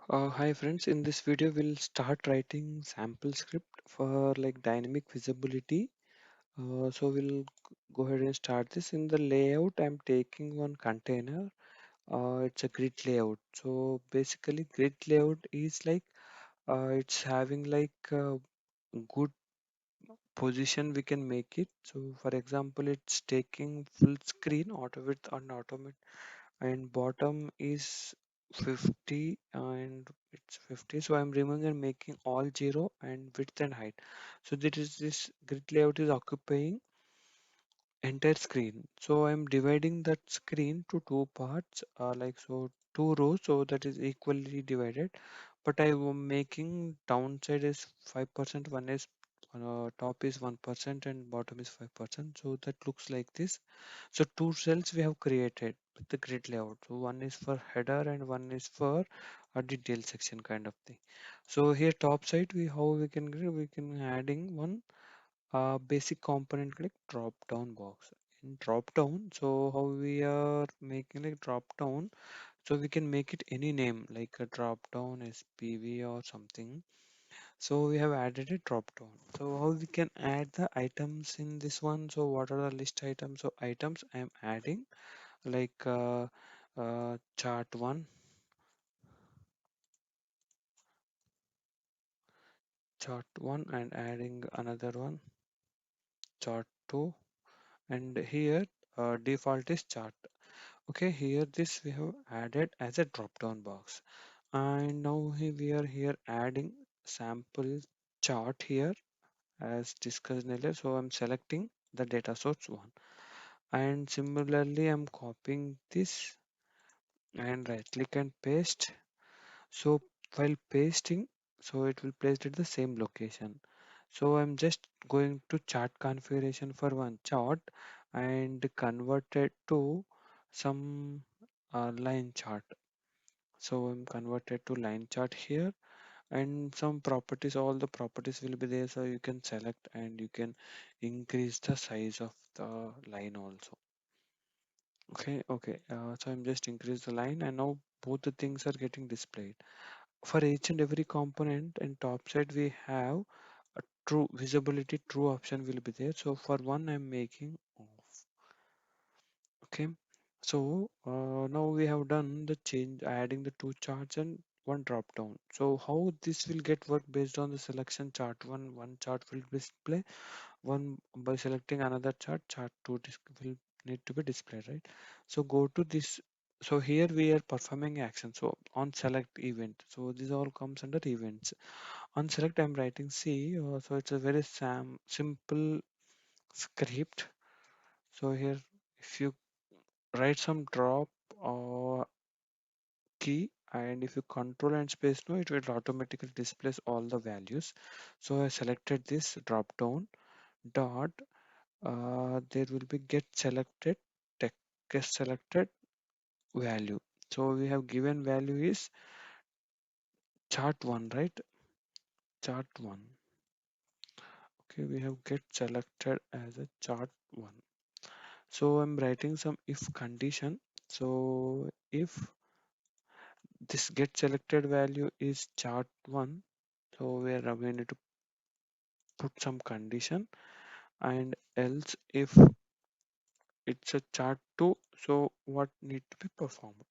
Hi friends, in this video we'll start writing sample script for like dynamic visibility. So we'll go ahead and start this. In the layout, I'm taking one container. It's a grid layout. So basically grid layout is like it's having like a good position we can make it. So for example, it's taking full screen auto width and auto and bottom is 50 and it's 50, so I'm removing and making all 0 and width and height. So this grid layout is occupying entire screen, so I'm dividing that screen to two parts, like so two rows, so that is equally divided, but I am making downside is 5%, one is top is 1% and bottom is 5%, so that looks like this. So two cells we have created with the grid layout. So one is for header and one is for a detail section kind of thing. So here top side we how we can adding one basic component like drop down box. In drop down, so how we are making like drop down, so we can make it any name like a drop down SPV or something. So we have added a drop down. So how we can add the items in this one? So what are the list items? So items I am adding like chart one, and adding another one, chart two, and here default is chart. Okay, here this we have added as a drop down box, and now we are here adding sample chart here as discussed earlier. So I'm selecting the data source one, and similarly I'm copying this and right click and paste. So while pasting, so it will place it at the same location. So I'm just going to chart configuration for one chart and convert it to some line chart. So I'm converted to line chart here, and some properties, all the properties will be there. So you can select and you can increase the size of the line also. Okay. So I'm just increase the line, and now both the things are getting displayed. For each and every component and top side we have a true visibility true option will be there. So for one I'm making off. Okay, so now we have done the change adding the two charts and one drop down. So how this will get work based on the selection chart one chart will display one by selecting another chart two will need to be displayed, right? So go to this. So here we are performing action, so on select event, so this all comes under events. On select I'm writing C, so it's a very simple script. So here if you write some drop key, and if you control and space no, it will automatically displays all the values. So I selected this drop down dot, there will be get selected text, get selected value. So we have given value is chart one, right? Chart one. Okay, we have get selected as a chart one. So I'm writing some if condition. So if this get selected value is chart one, so we need to put some condition, and else if it's a chart 2, so what need to be performed.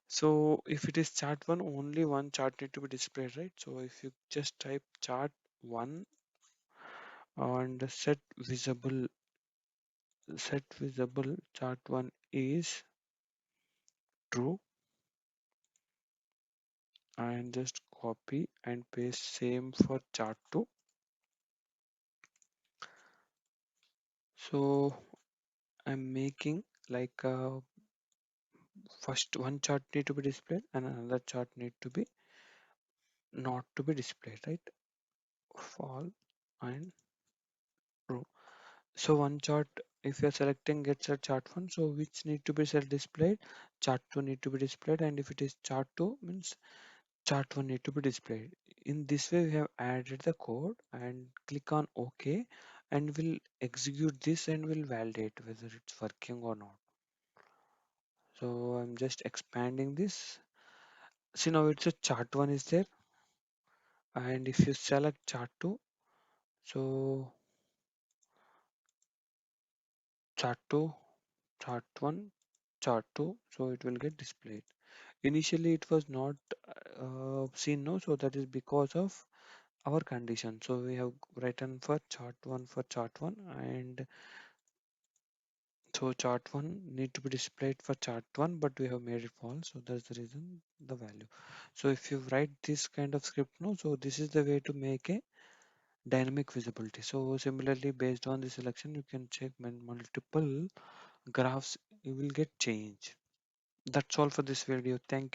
So if it is chart 1, only one chart need to be displayed, right? So if you just type chart 1 and set visible chart 1 is true, and just copy and paste same for chart 2. So I'm making like first one chart need to be displayed and another chart need to be not to be displayed, right? Fall and true. So one chart, if you're selecting gets a chart one, so which need to be self displayed, chart two need to be displayed, and if it is chart two means chart one need to be displayed. In this way, we have added the code and click on OK, and we'll execute this and we'll validate whether it's working or not. So I'm just expanding this. See, now it's a chart 1 is there, and if you select chart 2, so chart 2, chart 1, chart 2, so it will get displayed. Initially it was not seen, no, so that is because of our condition. So we have written for chart 1 for chart 1, and so chart 1 need to be displayed for chart 1, but we have made it false, so that's the reason the value. So if you write this kind of script, no, so this is the way to make a dynamic visibility. So similarly, based on the selection, you can check multiple graphs, you will get change. That's all for this video. Thank you.